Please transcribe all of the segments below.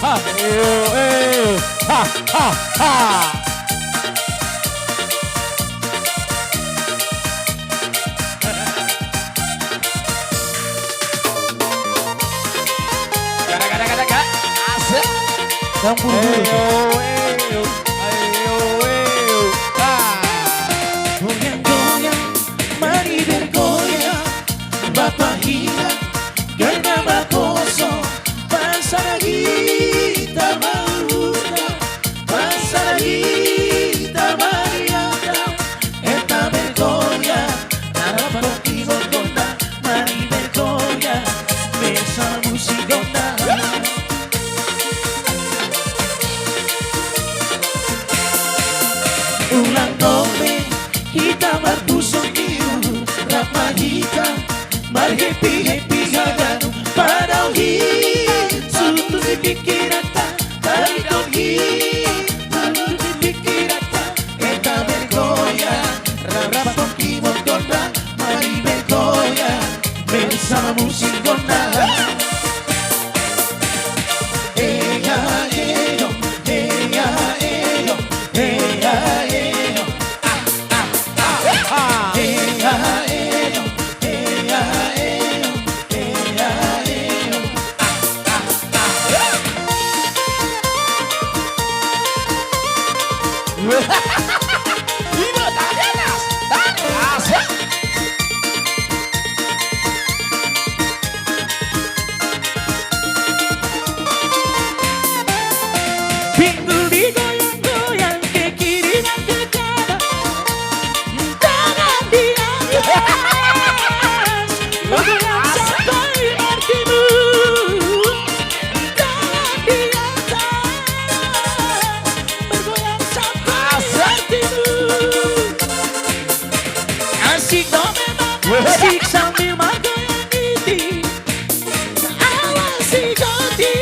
ah, ha, ha, ha. Gara-gara asik. Campur dulu. Goyang-goyang, mari bergoyang, Bapak Hina, ganaba kosong, bangsa kita maluta, bangsa kita mariata, eta bergoyang, narapa kibot gonda, mari bergoyang, besa musik gonda. Ulang nome, kita berpusong diu, rapa kita, mari happy gagano, para uhi, sutu di pikirata, tali dohi, sutu di pikirata, eta bergoya, rapa kibot gonda, mari bergoya, bersama musik gonda. Ini Danas, Danas. Pinggul digoyang-goyang ke kiri dan ke kanan, tangan di atas, bergoyang sampai artimu, tangan di atas, bergoyang sampai artimu. Asik dong memang, asik sambil menggoyang ini, awasi jodi.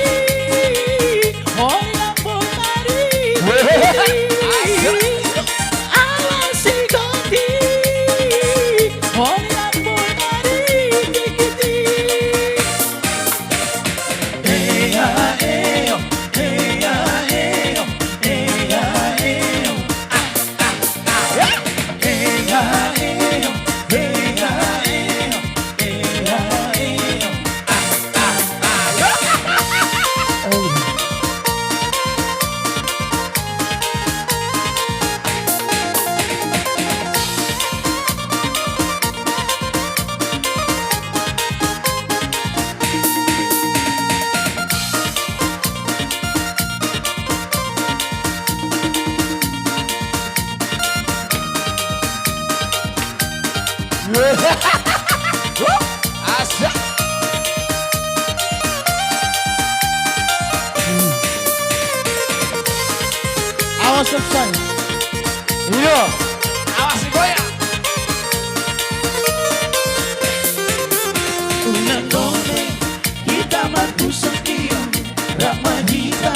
Asik. Awas selesai. Iya. Awas goyang. Ulang nome, kita berpusong diu, rapa kita,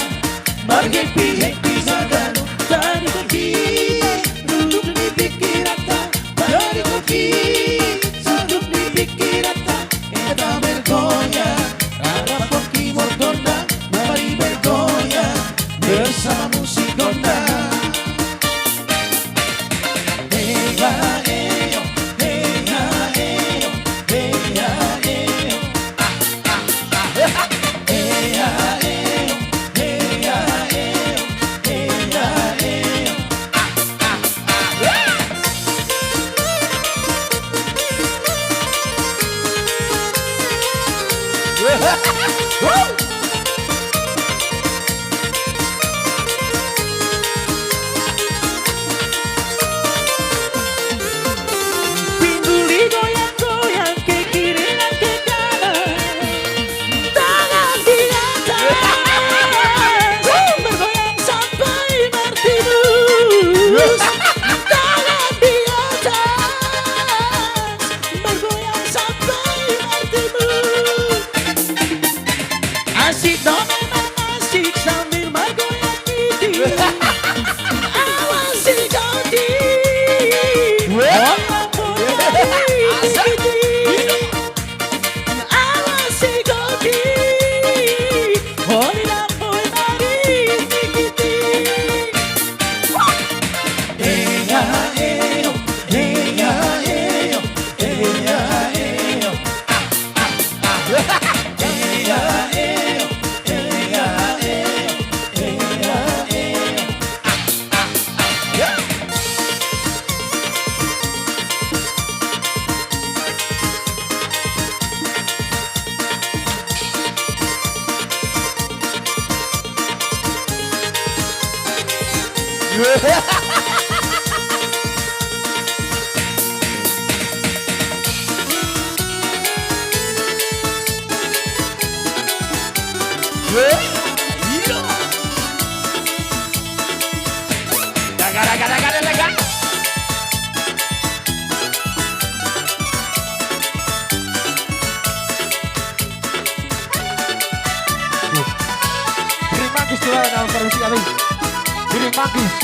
mari happy gagano, tari koki, duduk di pikirata, tari koki, duduk di pikirata, eta bergoya, rapa kibot gonda, mari bergoya, bersama musik gonda. Pinggul digoyang-goyang ke kiri dan ke kanan, tangan di atas, bergoyang sampai martinus, tangan di atas, bergoyang sampai martinus. Iya. Daga. Giring Manggis juga dalam produksi kami. Giring Manggis.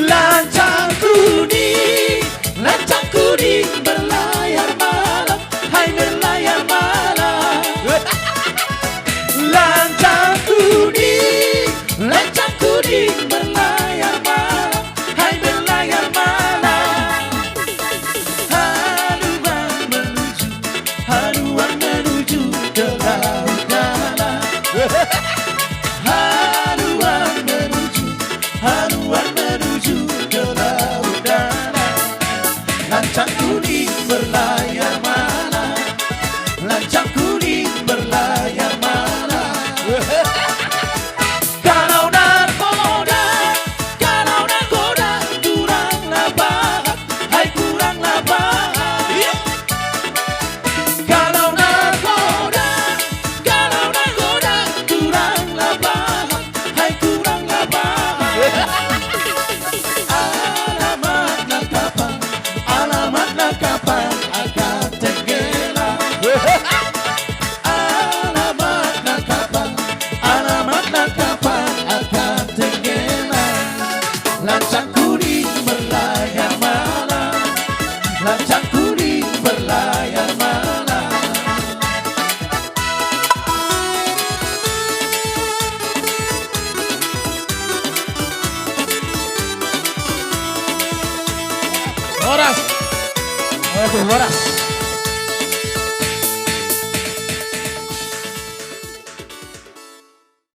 Lancang kuning berlayar malam, hai berlayar malam. Lancang kuning berlayar malam, hai berlayar malam. Haluan menuju ke laut dalam. Haluan menuju ke laut dalam. Lancang kuning berlayar malam, lancang kuning berlayar malam. Kalau nakoda, kuranglah bahat, hai kuranglah bahat. Kalau nakoda, kuranglah bahat, hai kuranglah bahat. Alamatlah kapan akan tenggelam. Alamatlah kapan akan tenggelam. Lancang kuning berlayar malam, lancang kuning berlayar malam. Boras. Waduh, boras.